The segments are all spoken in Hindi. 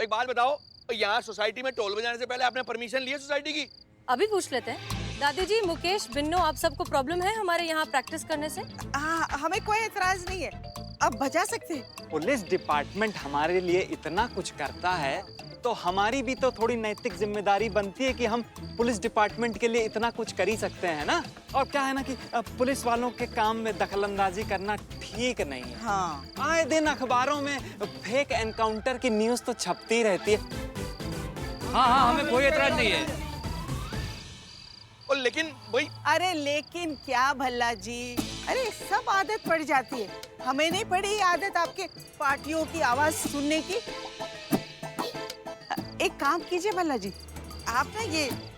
एक बात बताओ, यहाँ सोसाइटी में टोल बजाने से पहले आपने परमिशन ली है सोसाइटी की? अभी पूछ लेते हैं। दादी जी, मुकेश, बिन्नो, आप सबको प्रॉब्लम है हमारे यहाँ प्रैक्टिस करने से? हमें कोई एतराज नहीं है, अब बजा सकते हैं। पुलिस डिपार्टमेंट हमारे लिए इतना कुछ करता है तो हमारी भी तो थोड़ी नैतिक जिम्मेदारी बनती है कि हम पुलिस डिपार्टमेंट के लिए इतना कुछ कर ही सकते हैं ना। और क्या है ना कि पुलिस वालों के काम में दखलंदाजी करना ठीक नहीं है। हाँ। आए दिन अखबारों में फेक एनकाउंटर की न्यूज़ तो छपती रहती है। हाँ, हमें कोई एतराज नहीं है। और लेकिन भाई, अरे लेकिन क्या भल्ला जी, अरे सब आदत पड़ जाती है। हमें नहीं पड़ी आदत आपके पार्टियों की आवाज सुनने की। एक काम कीजिए भल्ला जी, आप ना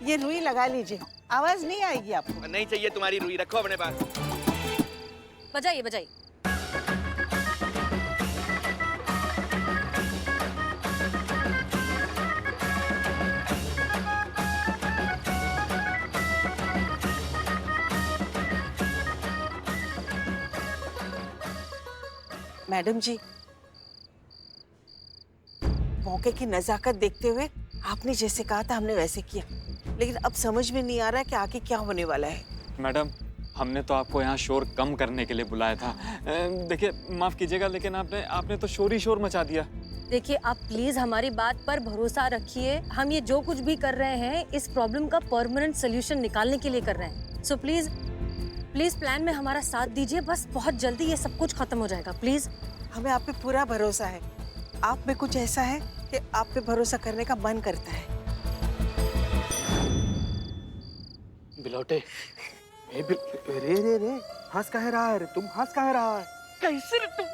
ये रुई लगा लीजिए, आवाज नहीं आएगी आपको। नहीं चाहिए तुम्हारी रुई, रखो अपने पास। बजाइए बजाइए। मैडम जी, मौके की नजाकत देखते हुए आपने जैसे कहा था हमने वैसे किया, लेकिन अब समझ में नहीं आ रहा कि आगे क्या होने वाला है। मैडम, हमने तो आपको यहाँ शोर कम करने के लिए बुलाया था। देखिए, माफ कीजिएगा लेकिन आपने तो शोर ही शोर मचा दिया। देखिए, आप प्लीज हमारी बात पर भरोसा रखिए। हम ये जो कुछ भी कर रहे हैं इस प्रॉब्लम का परमानेंट सोल्यूशन निकालने के लिए कर रहे हैं। सो प्लीज प्लान में हमारा साथ दीजिए। बस बहुत जल्दी ये सब कुछ खत्म हो जाएगा, प्लीज। हमें आप पे पूरा भरोसा है। आप में कुछ ऐसा है कि आप पे भरोसा करने का मन करता है। बिलौटे, रे हंस काहे रहा है रे? तुम हंस काहे रहा है? कैसे रे तुम?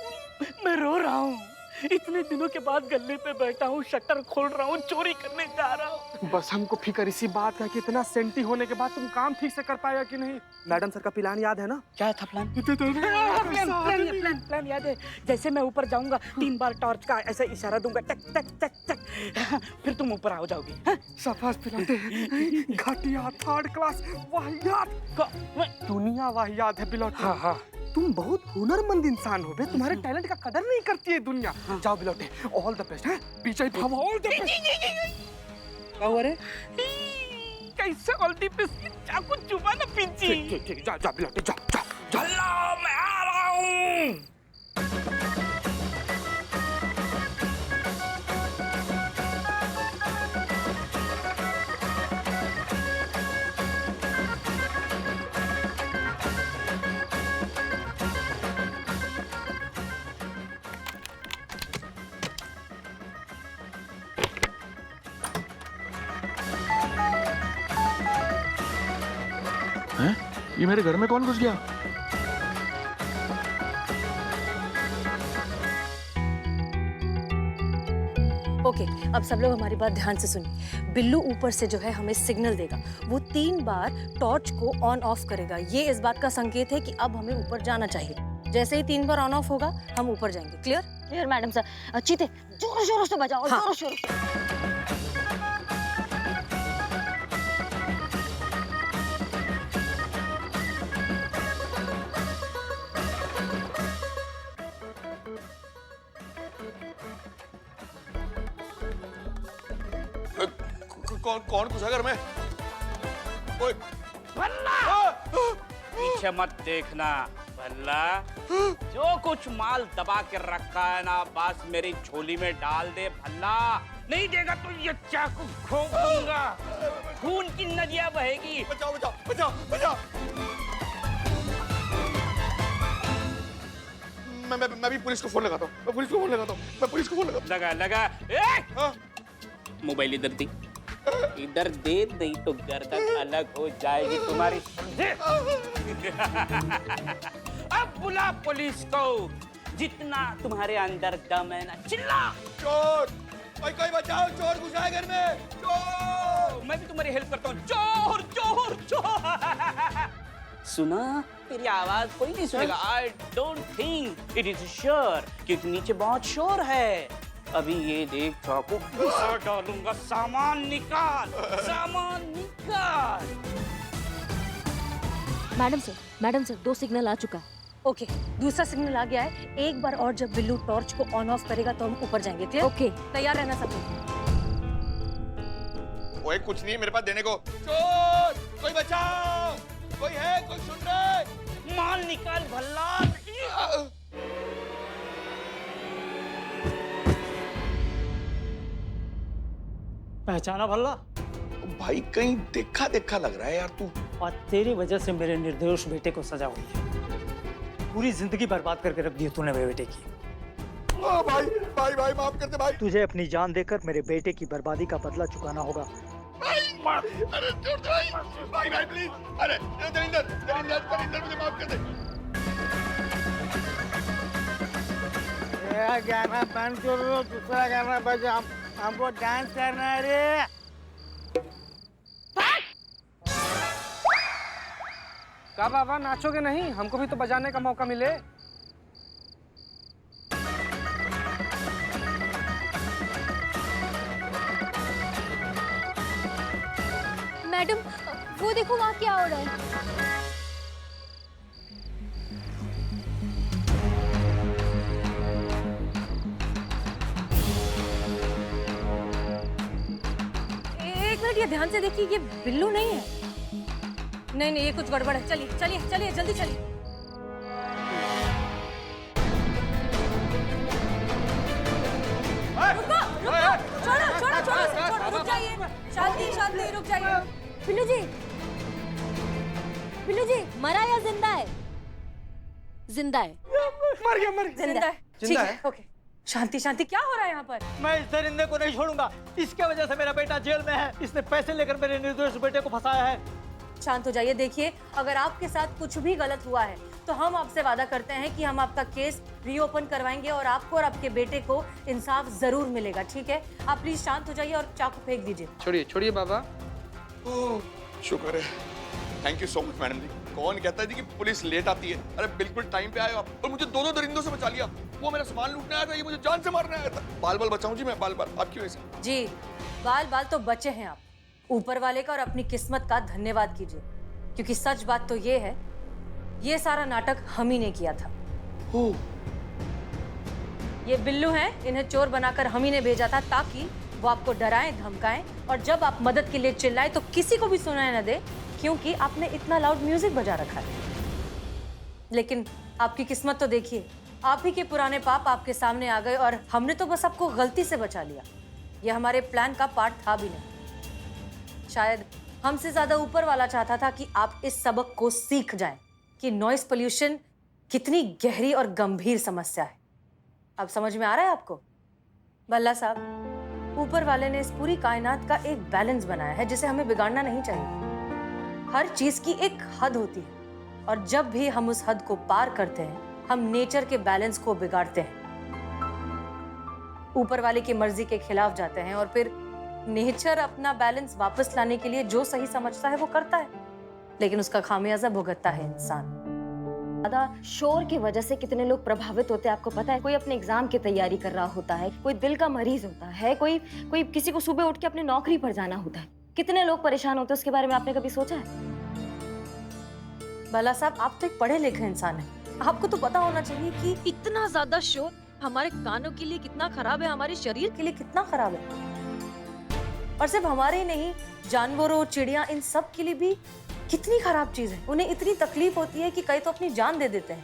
मैं रो रहा हूँ। इतने दिनों के बाद गल्ले पे बैठा हूँ, शटर खोल रहा हूँ, चोरी करने जा रहा हूँ। बस हमको फिक्र इसी बात का कि इतना सेंटी होने के बाद तुम काम ठीक से कर पाएगा कि नहीं। मैडम सर का प्लान याद है ना? क्या था प्लान? प्लान याद है। जैसे मैं ऊपर जाऊंगा 3 बार टॉर्च का ऐसा इशारा दूंगा, टक टक टक टक, फिर तुम ऊपर आ जाओगी। शाबाश बिलौटे, घटिया, थर्ड क्लास, वाहियात, दुनिया वाहियात है बिलौटे। हाँ हाँ, तुम बहुत हुनरमंद इंसान हो बे, तुम्हारे टैलेंट का कदर नहीं करती है दुनिया। जाओ बिलौटे, ऑल द बेस्ट है। पीछे भाव, ऑल द बेस्ट। क्या हुआ रे? कैसे ऑल द बेस्ट? चाकू चुबा ना पीछे। ठीक, जा बिलौटे, जा। हेलो, मैं आ रहा हूँ। ये मेरे घर में कौन घुस गया? ओके, अब सब लोग हमारी बात ध्यान से सुनिए। बिल्लू ऊपर से जो है हमें सिग्नल देगा। वो 3 बार टॉर्च को ऑन ऑफ करेगा। ये इस बात का संकेत है कि अब हमें ऊपर जाना चाहिए। जैसे ही 3 बार ऑन ऑफ होगा हम ऊपर जाएंगे। Clear madam sir. चीते, जोरों शोरों से बजाओ। हाँ। जोरों शोरों से। कौन घुसा घर में? ओए, पीछे मत देखना भल्ला। जो कुछ माल दबा के रखा है ना, बस मेरी झोली में डाल दे भल्ला। नहीं देगा तो ये चाकू घोंप दूंगा, खून की नदियां बहेगी। बचाओ। मैं भी पुलिस को फोन लगाता हूँ। लगा। मोबाइल इधर दे, नहीं तो गर्दन अलग हो जाएगी तुम्हारी, समझे? अब बुला पुलिस को। जितना तुम्हारे अंदर दम है ना, चिल्ला। चोर, कोई बचाओ, चोर घुसा है घर में। चोर! मैं भी तुम्हारी हेल्प करता हूँ। चोर। सुना? तेरी आवाज कोई नहीं सुनेगा। I don't think it is sure, क्योंकि नीचे बहुत शोर है। अभी ये देख, चाकू घुसा डालूंगा। सामान निकाल। मैडम सर 2 सिग्नल आ चुका है। ओके, दूसरा सिग्नल आ गया है। एक बार और जब बिल्लू टॉर्च को ऑन ऑफ करेगा तो हम ऊपर जाएंगे। क्लियर? ओके। तैयार रहना सब लोग। ओए कुछ नहीं है मेरे पास देने को। चोर कोई बचाओ, कोई है, कोई सुन रहा है? माल निकाल भल्ला। पहचाना भल्ला? भाई कहीं देखा देखा लग रहा है यार तू। और तेरी वजह से मेरे निर्दोष बेटे को सजा हुई है। पूरी जिंदगी बर्बाद करके रख दी है तूने मेरे बेटे की। भाई भाई भाई माफ कर दे भाई। तुझे अपनी जान देकर मेरे बेटे की बर्बादी का बदला चुकाना होगा। अरे छोड़ दे भाई, भाई भाई प्लीज। अरे दरिंदर दरिंदर दरिंदर मुझे माफ कर दे। मेरा गाना बंद करो, दूसरा गाना बजा। हमको डांस करना है रे। का बाबा नाचोगे नहीं? हमको भी तो बजाने का मौका मिले। मैडम, वो देखो वहाँ क्या हो रहा है। एक मिनट, ये ध्यान से देखिए, ये बिल्लू नहीं है। नहीं नहीं, ये कुछ गड़बड़ है। चलिए चलिए चलिए, जल्दी चलिए। रुको रुको, छोड़ो छोड़ो छोड़ो छोड़ो, रुक जाइए। शांति शांति, रुक जाइए। बिल्लू जी, बिल्लू जी मरा या जिंदा है? जिंदा है। मर गया मर गया। जिंदा है। ठीक है, ओके। शांति शांति, क्या हो रहा है यहाँ पर? मैं इस दरिंदे को नहीं छोड़ूंगा। इसके वजह से मेरा बेटा जेल में है। इसने पैसे लेकर मेरे निर्दोष बेटे को फंसाया है। शांत हो जाइए। देखिए, अगर आपके साथ कुछ भी गलत हुआ है तो हम आपसे वादा करते हैं कि हम आपका केस रीओपन करवाएंगे और आपको और आपके बेटे को इंसाफ जरूर मिलेगा। ठीक है, आप प्लीज शांत हो जाइए और चाकू फेंक दीजिए। छोड़िए छोड़िए बाबा। शुक्र है, thank you so much madam ji. कौन कहता है जी कि पुलिस लेट आती है? अरे बिल्कुल टाइम पे आए आप और मुझे दोनों दरिंदों से बचा लिया। वो मेरा सामान लूटने आया था, ये मुझे जान से मारने आया था। बाल बाल बचाऊं जी मैं, बाल बाल। आपकी वजह से जी, बाल बाल तो बचे हैं आप। ऊपर वाले का और अपनी किस्मत का धन्यवाद कीजिए, क्योंकि सच बात तो ये है, ये सारा नाटक हम ही ने किया था। ये बिल्लू हैं, इन्हें चोर बनाकर हम ही ने भेजा था ताकि वो आपको डराएं धमकाएं और जब आप मदद के लिए चिल्लाएं तो किसी को भी सुनाई न दे, क्योंकि आपने इतना लाउड म्यूजिक बजा रखा है। लेकिन आपकी किस्मत तो देखिए, आप ही के पुराने पाप आपके सामने आ गए और हमने तो बस आपको गलती से बचा लिया। यह हमारे प्लान का पार्ट था भी नहीं। शायद हमसे ज्यादा ऊपर वाला चाहता था कि आप इस सबक को सीख जाएं कि नॉइस पोल्यूशन कितनी गहरी और गंभीर समस्या है। अब समझ में आ रहा है आपको? भल्ला साहब, ऊपर वाले ने इस पूरी कायनात का एक बैलेंस बनाया है जिसे हमें बिगाड़ना नहीं चाहिए। हर चीज की एक हद होती है और जब भी हम उस हद को पार करते हैं हम नेचर के बैलेंस को बिगाड़ते हैं, ऊपर वाले की मर्जी के खिलाफ जाते हैं और फिर नेचर अपना बैलेंस वापस लाने के लिए जो सही समझता है वो करता है, लेकिन उसका खामियाजा भुगतता है इंसान। ज्यादा शोर की वजह से कितने लोग प्रभावित होते हैं आपको पता है? कोई अपने एग्जाम की तैयारी कर रहा होता है, कोई दिल का मरीज होता है, कोई किसी को सुबह उठ के अपनी नौकरी पर जाना होता है। कितने लोग परेशान होते हैं, उसके बारे में आपने कभी सोचा है? भला साहब, आप तो एक पढ़े लिखे इंसान हैं, आपको तो पता होना चाहिए कि इतना ज्यादा शोर हमारे कानों के लिए कितना खराब है, हमारे शरीर के लिए कितना खराब है। और सिर्फ हमारे ही नहीं, जानवरों, चिड़िया, इन सब के लिए भी कितनी खराब चीज है। उन्हें इतनी तकलीफ होती है कि कई तो अपनी जान दे देते हैं।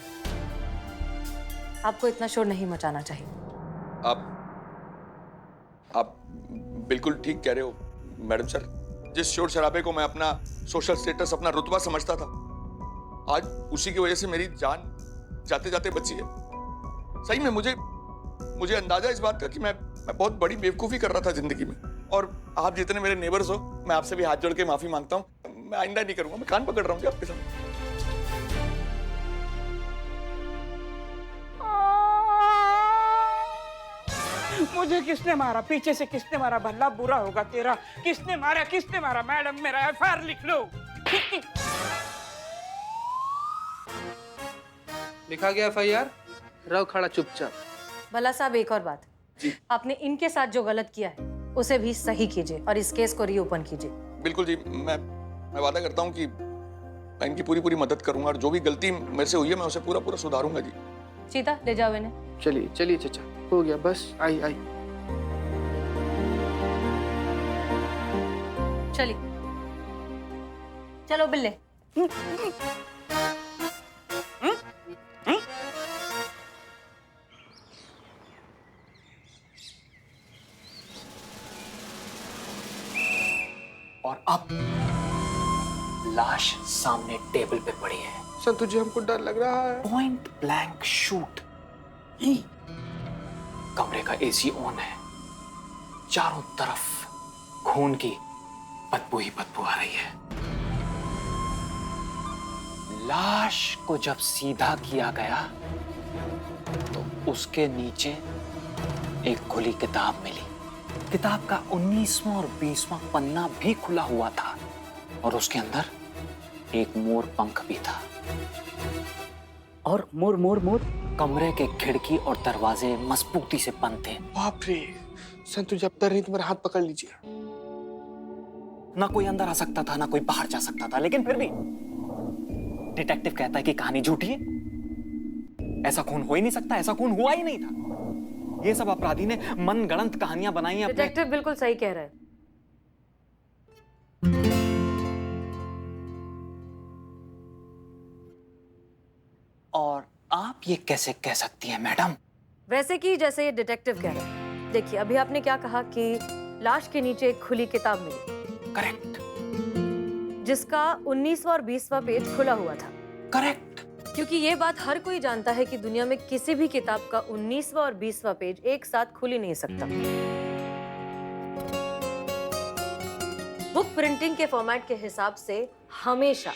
आपको इतना शोर नहीं मचाना चाहिए। आप बिल्कुल ठीक कह रहे हो मैडम सर। जिस शोर शराबे को मैं अपना सोशल स्टेटस, अपना रुतबा समझता था, आज उसी की वजह से मेरी जान जाते जाते बची है। सही में मुझे अंदाजा इस बात का कि मैं बहुत बड़ी बेवकूफी कर रहा था जिंदगी में। और आप जितने मेरे नेबर्स हो, मैं आपसे भी हाथ जोड़ के माफी मांगता हूँ। मैं आइंदा नहीं करूंगा। मैं कान पकड़ रहा हूँ जी आपके साथ। मुझे किसने मारा? पीछे से किसने मारा? भल्ला बुरा होगा तेरा। किसने मारा? किसने मारा? मैडम, मेरा एफआईआर लिख लो। लिखा गया एफआईआर। रहो खड़ा चुपचाप। भला साहब, एक और बात, आपने इनके साथ जो गलत किया है उसे भी सही कीजिए और इस केस को रीओपन कीजिए। बिल्कुल जी, मैं वादा करता हूँ कि मैं इनकी पूरी पूरी मदद करूंगा और जो भी गलती मेरे से हुई है मैं उसे पूरा पूरा सुधारूंगा जी। सीता ले जाओ इन्हें। चलिए चलिए चाचा, हो गया बस, आई आई। चलिए चलो बिल्ले। और अब लाश सामने टेबल पे पड़ी है। संतु जी हमको डर लग रहा है। Point blank shoot. कमरे का एसी ऑन है, चारों तरफ खून की बदबू ही बदबू आ रही है। लाश को जब सीधा किया गया तो उसके नीचे एक खुली किताब मिली। किताब का 19वां और 20वां पन्ना भी खुला हुआ था और उसके अंदर एक मोर पंख भी था। और मोर मोर मोर कमरे के खिड़की और दरवाजे मजबूती से बंद थे। बाप रे, संतु जी अब डर नहीं, तुम्हारा हाथ पकड़ लीजिए। ना कोई अंदर आ सकता था ना कोई बाहर जा सकता था, लेकिन फिर भी डिटेक्टिव कहता है कि कहानी झूठी है, ऐसा खून हो ही नहीं सकता, ऐसा खून हुआ ही नहीं था। ये सब अपराधी ने मनगढ़ंत कहानियां बनाई हैं अपने। डिटेक्टिव बिल्कुल सही कह रहा है। और आप ये कैसे कह सकती हैं मैडम? वैसे कि जैसे ये डिटेक्टिव कह रहा है। देखिए अभी आपने क्या कहा कि लाश के नीचे एक खुली किताब मिली। करेक्ट। जिसका 19वां और 20वां पेज खुला हुआ था। करेक्ट। क्योंकि ये बात हर कोई जानता है कि दुनिया में किसी भी किताब का 19वां और 20वां पेज एक साथ खुल ही नहीं सकता। बुक प्रिंटिंग के फॉर्मेट के हिसाब से हमेशा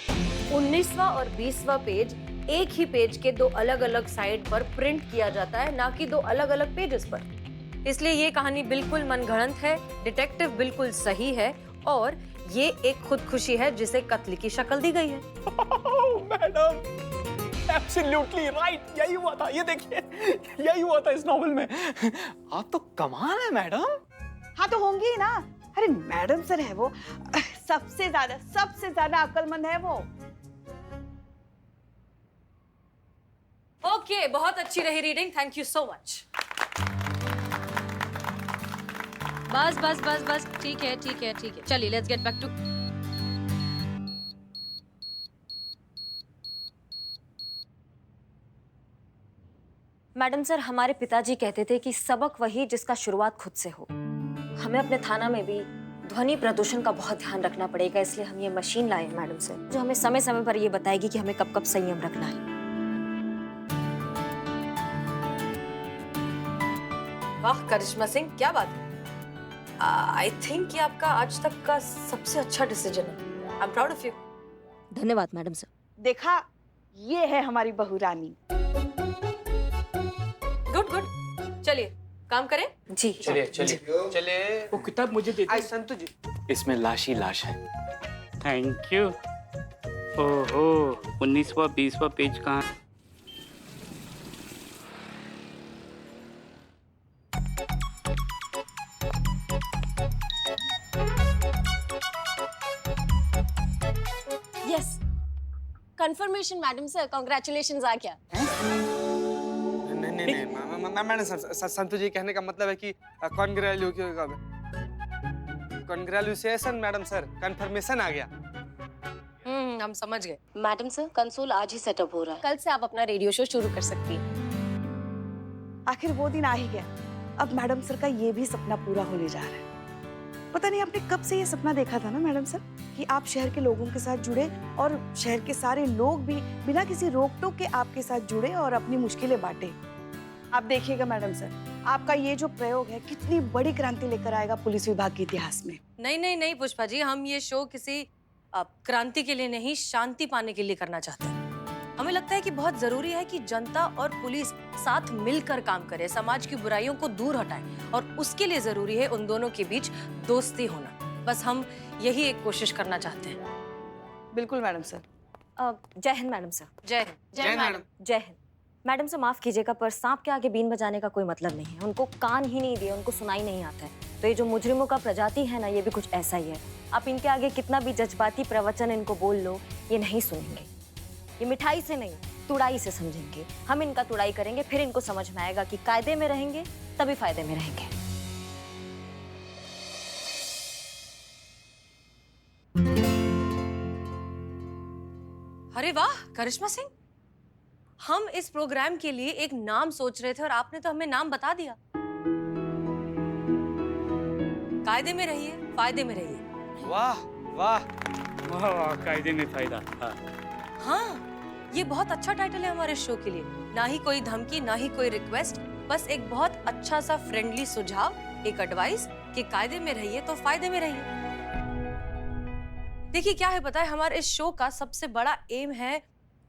19वां और 20वां पेज एक ही पेज के दो अलग अलग साइड पर प्रिंट किया जाता है, ना कि दो अलग अलग पेजेस पर। इसलिए ये कहानी बिल्कुल मनगढ़ंत है, डिटेक्टिव बिल्कुल सही है और ये एक खुदकुशी है जिसे कत्ल की शक्ल दी गई है। मैडम एब्सोल्युटली राइट, यही हुआ था। ये देखिए यही हुआ था इस नॉवेल में। आप तो कमाल है मैडम। हाँ तो होंगी ही ना। अरे मैडम सर है वो, सबसे ज्यादा अक्लमंद है वो। ओके, बहुत अच्छी रही reading, thank you so much. बस बस बस बस, ठीक है ठीक है ठीक है, चलिए let's get back to. Madam sir, हमारे पिताजी कहते थे कि सबक वही जिसका शुरुआत खुद से हो। हमें अपने थाना में भी ध्वनि प्रदूषण का बहुत ध्यान रखना पड़ेगा, इसलिए हम ये मशीन लाए हैं मैडम सर, जो हमें समय समय पर ये बताएगी कि हमें कब कब संयम रखना है। वाह करिश्मा सिंह, क्या बात है। आई थिंक ये आपका आज तक का सबसे अच्छा डिसीजन है। I am proud of you. धन्यवाद मैडम सर। देखा, ये है हमारी बहू रानी। गुड गुड, चलिए काम करें। जी चलिए चलिए चले, वो किताब मुझे दे दीजिए। संतु जी इसमें लाश ही लाश है। Thank you. ओहो, 19वां 20वां पेज कहाँ? Yes, confirmation madam sir, congratulations आ गया। नहीं मैडम संतु जी कहने का मतलब है कि कांग्रेचुलेशन मैडम सर, कंफर्मेशन आ गया। हम समझ गए। मैडम सर, कंसोल आज ही सेटअप हो रहा है, कल से आप अपना रेडियो शो शुरू कर सकती हैं। आखिर वो दिन आ ही गया। अब मैडम सर का ये भी सपना पूरा होने जा रहा है। पता नहीं आपने कब से ये सपना देखा था ना मैडम सर, कि आप शहर के लोगों के साथ जुड़े और शहर के सारे लोग भी बिना किसी रोक टोक के आपके साथ जुड़े और अपनी मुश्किलें बांटे। आप देखिएगा मैडम सर, आपका ये जो प्रयोग है कितनी बड़ी क्रांति लेकर आएगा पुलिस विभाग के इतिहास में। नहीं नहीं नहीं पुष्पा जी, हम ये शो किसी क्रांति के लिए नहीं, शांति पाने के लिए करना चाहते हैं। हमें लगता है कि बहुत जरूरी है कि जनता और पुलिस साथ मिलकर काम करे, समाज की बुराइयों को दूर हटाए और उसके लिए जरूरी है उन दोनों के बीच दोस्ती होना। बस हम यही एक कोशिश करना चाहते हैं। बिल्कुल मैडम सर। जय हिंद मैडम सर। जय हिंद। जय मैडम। जय हिंद मैडम सर, माफ कीजिएगा पर सांप के आगे बीन बजाने का कोई मतलब नहीं है। उनको कान ही नहीं दिए, उनको सुनाई नहीं आता है। तो ये जो मुजरिमों का प्रजाति है ना, ये भी कुछ ऐसा ही है। आप इनके आगे कितना भी जज्बाती प्रवचन इनको बोल लो, ये नहीं सुनेंगे। ये मिठाई से नहीं, तुड़ाई से समझेंगे। हम इनका तुड़ाई करेंगे, फिर इनको समझ में आएगा कि कायदे में रहेंगे तभी फायदे में रहेंगे। अरे वाह करिश्मा सिंह, हम इस प्रोग्राम के लिए एक नाम सोच रहे थे और आपने तो हमें नाम बता दिया। कायदे में रहिए, फायदे में रहिए। वाह वाह, वाह वाह, कायदे में फायदा। हाँ। हाँ, ये बहुत अच्छा टाइटल है हमारे शो के लिए। ना ही कोई धमकी, ना ही कोई रिक्वेस्ट, बस एक बहुत अच्छा सा फ्रेंडली सुझाव, एक एडवाइस कि कायदे में रहिए तो फायदे में रहिए। देखिए क्या है पता है, हमारे इस शो का सबसे बड़ा एम है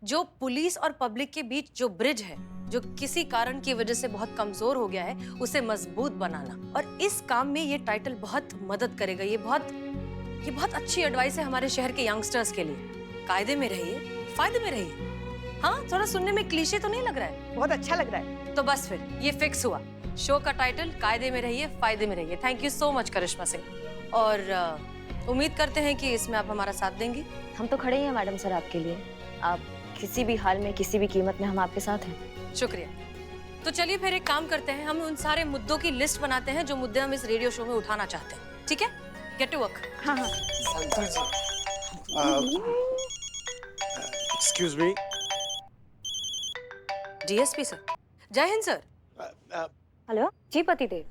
जो पुलिस और पब्लिक के बीच जो ब्रिज है, जो किसी कारण की वजह से बहुत कमजोर हो गया है, उसे मजबूत बनाना। और इस काम में ये टाइटल बहुत मदद करेगा। ये बहुत अच्छी एडवाइस है हमारे शहर के यंगस्टर्स के लिए। कायदे में रहिए, फायदे में रहिए। हाँ, थोड़ा सुनने में क्लीशे तो नहीं लग रहा है? बहुत अच्छा लग रहा है। तो बस फिर ये फिक्स हुआ, शो का टाइटल कायदे में रहिए, फायदे में रहिए। थैंक यू सो मच करिश्मा सिंह, और उम्मीद करते हैं कि इसमें आप हमारा साथ देंगी। हम तो खड़े ही हैं मैडम सर आपके लिए। आप किसी भी हाल में, किसी भी कीमत में हम आपके साथ हैं। शुक्रिया। तो चलिए फिर एक काम करते हैं, हम उन सारे मुद्दों की लिस्ट बनाते हैं जो मुद्दे हम इस रेडियो शो में उठाना चाहते हैं। ठीक है, गेट टू वर्क। हाँ हाँ। Excuse me. DSP sir. जय हिंद सर। हेलो जी पतिदेव।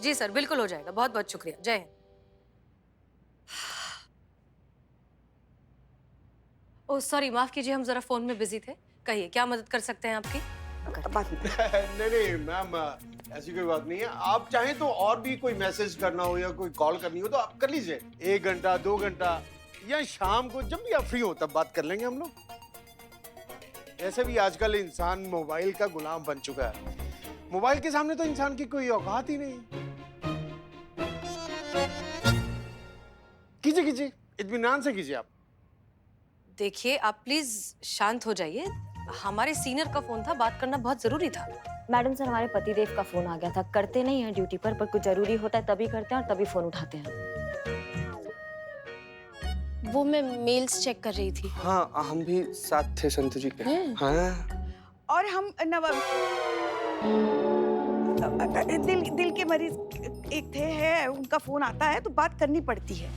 जी सर, बिल्कुल हो जाएगा। बहुत बहुत शुक्रिया। जय हिंद। ओह सॉरी, माफ कीजिए, हम जरा फोन में बिजी थे। कहिए क्या मदद कर सकते हैं आपकी? नहीं मैम, ऐसी कोई बात नहीं है। आप चाहें तो और भी कोई मैसेज करना हो या कोई कॉल करनी हो तो आप कर लीजिए। 1 घंटा 2 घंटा या शाम को जब भी आप फ्री हो तब बात कर लेंगे हम लोग। ऐसे भी आजकल इंसान मोबाइल का गुलाम बन चुका है। मोबाइल के सामने तो इंसान की कोई औकात ही नहीं। कीजिए कीजिए, इत्मीनान से कीजिए आप। देखिए आप प्लीज शांत हो जाइए। हमारे सीनियर का फोन था, बात करना बहुत जरूरी था। मैडम सर, हमारे पतिदेव का फोन आ गया था। करते नहीं है ड्यूटी पर कुछ जरूरी होता है तभी करते हैं और तभी फोन उठाते हैं। वो मैं मेल्स चेक कर रही थी। हाँ, हम भी साथ थे संतु जी के। हाँ। और हम दिल के मरीज एक थे है, उनका फोन आता है तो बात करनी पड़ती है।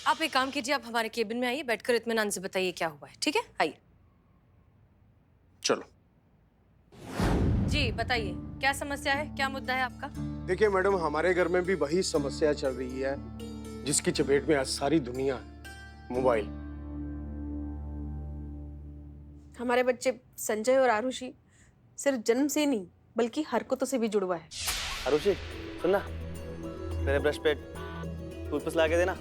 आप एक काम कीजिए, आप हमारे केबिन में आइए, बैठकर इत्मीनान से बताइए क्या हुआ है। ठीक है, आइए। चलो जी बताइए, क्या समस्या है, क्या मुद्दा है आपका? देखिए मैडम, हमारे घर में भी वही समस्या चल रही है जिसकी चपेट में आज सारी दुनिया है, मोबाइल। हमारे बच्चे संजय और आरुषि सिर्फ जन्म से नहीं बल्कि हरकतों से भी जुड़वा है। आरुषि सुनना, मेरे ब्रश पे टूथपेस्ट ला के देना।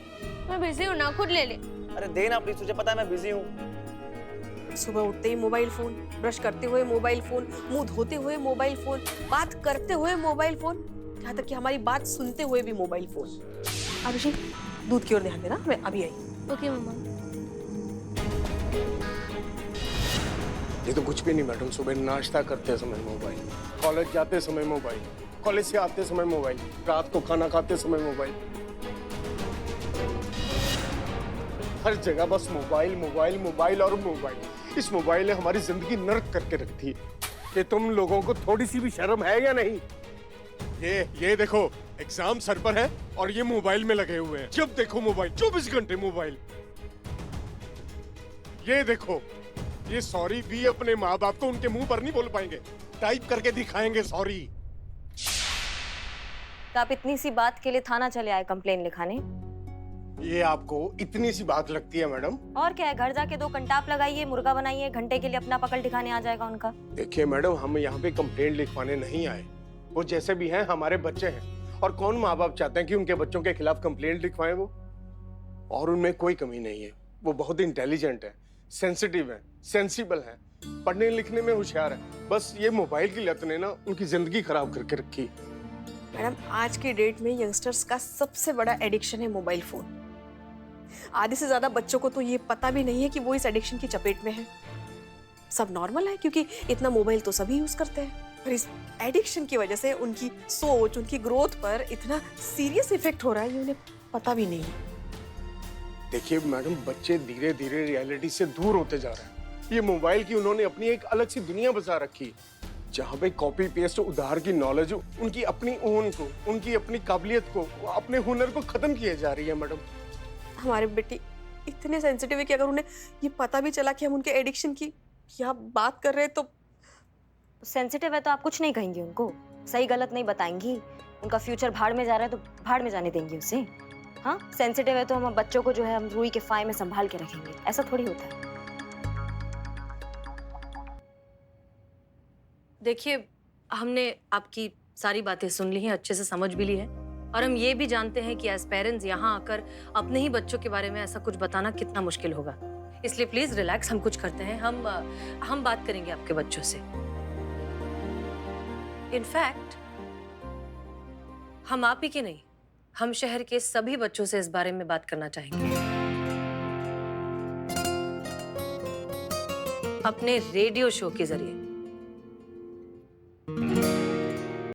मैं बिजी हूँ ना, खुद ले ले। अरे देना प्लीज, तुझे पता है मैं बिजी हूँ। सुबह उठते ही मोबाइल फोन, ब्रश करते हुए मोबाइल फोन, मुंह धोते हुए मोबाइल फोन, बात करते हुए मोबाइल फोन, यहाँ तक कि हमारी बात सुनते हुए भी मोबाइल फोन। आरुषि दूध की ओर ध्यान देना, मैं अभी आई। ओके मम्मा। ये तो कुछ भी नहीं मैडम, सुबह नाश्ता करते समय मोबाइल, कॉलेज जाते समय मोबाइल, कॉलेज से आते समय मोबाइल, रात को खाना खाते समय मोबाइल, हर जगह बस मोबाइल मोबाइल मोबाइल और मोबाइल। इस मोबाइल ने हमारी जिंदगी नर्क करके रखी है। कि तुम लोगों को थोड़ी सी भी शर्म है या नहीं? ये देखो, एग्जाम सर पर है और ये मोबाइल में लगे हुए हैं। जब देखो मोबाइल, 24 घंटे मोबाइल। ये देखो, ये सॉरी भी अपने माँ बाप को उनके मुंह पर नहीं बोल पाएंगे, टाइप करके दिखाएंगे सॉरी। तो आप इतनी सी बात के लिए थाना चले आए कंप्लेन लिखाने? ये आपको इतनी सी बात लगती है मैडम? और क्या है, घर जाके 2 कंटाप लगाइए, मुर्गा बनाइए, घंटे के लिए अपना पकड़ दिखाने आ जाएगा उनका। देखिए मैडम, हम यहाँ पे कंप्लेंट लिखवाने नहीं आए। वो जैसे भी हैं हमारे बच्चे हैं, और कौन माँ बाप चाहते हैं कि उनके बच्चों के खिलाफ कंप्लेंट लिखवाएं वो? और उनमें कोई कमी नहीं है, वो बहुत इंटेलिजेंट है, सेंसिटिव है, सेंसिबल है, पढ़ने लिखने में होशियार है। बस ये मोबाइल की लत ने ना उनकी जिंदगी खराब करके रखी। मैडम, आज के डेट में यंगस्टर्स का सबसे बड़ा एडिक्शन है मोबाइल फोन। आधे से ज्यादा बच्चों को तो ये पता भी नहीं है कि वो इस एडिक्शन की चपेट में है। सब नॉर्मल है क्योंकि इतना मोबाइल तो सभी यूज करते हैं, पर इस एडिक्शन की वजह से उनकी सोच, उनकी ग्रोथ पर इतना सीरियस इफेक्ट हो रहा है ये उन्हें पता भी नहीं है। देखिए मैडम, बच्चे धीरे धीरे रियलिटी से दूर होते जा रहे हैं। ये मोबाइल की उन्होंने अपनी एक अलग सी दुनिया बसा रखी है, जहाँ पे कॉपी पेस्ट उधार की नॉलेज, उनकी अपनी ओन को, उनकी अपनी काबिलियत को, अपने हुनर को खत्म किए जा रही है मैडम। हमारे बेटी इतने सेंसिटिव है कि अगर उन्हें ये पता भी चला कि हम उनके एडिक्शन की यहाँ बात कर रहे हैं तो सेंसिटिव है तो आप कुछ नहीं कहेंगी उनको, सही गलत नहीं बताएंगी। उनका फ्यूचर भाड़ में जा रहा है तो भाड़ में जाने देंगी उसे। हाँ, सेंसिटिव है तो हम बच्चों को जो है हम रुई के फाय में संभाल के रखेंगे, ऐसा थोड़ी होता है। देखिए, हमने आपकी सारी बातें सुन ली हैं, अच्छे से समझ भी ली है, और हम ये भी जानते हैं कि एज पेरेंट्स यहाँ आकर अपने ही बच्चों के बारे में ऐसा कुछ बताना कितना मुश्किल होगा। इसलिए प्लीज रिलैक्स, हम कुछ करते हैं, हम बात करेंगे आपके बच्चों से। इनफैक्ट हम आप ही के नहीं, हम शहर के सभी बच्चों से इस बारे में बात करना चाहेंगे। अपने रेडियो शो के जरिए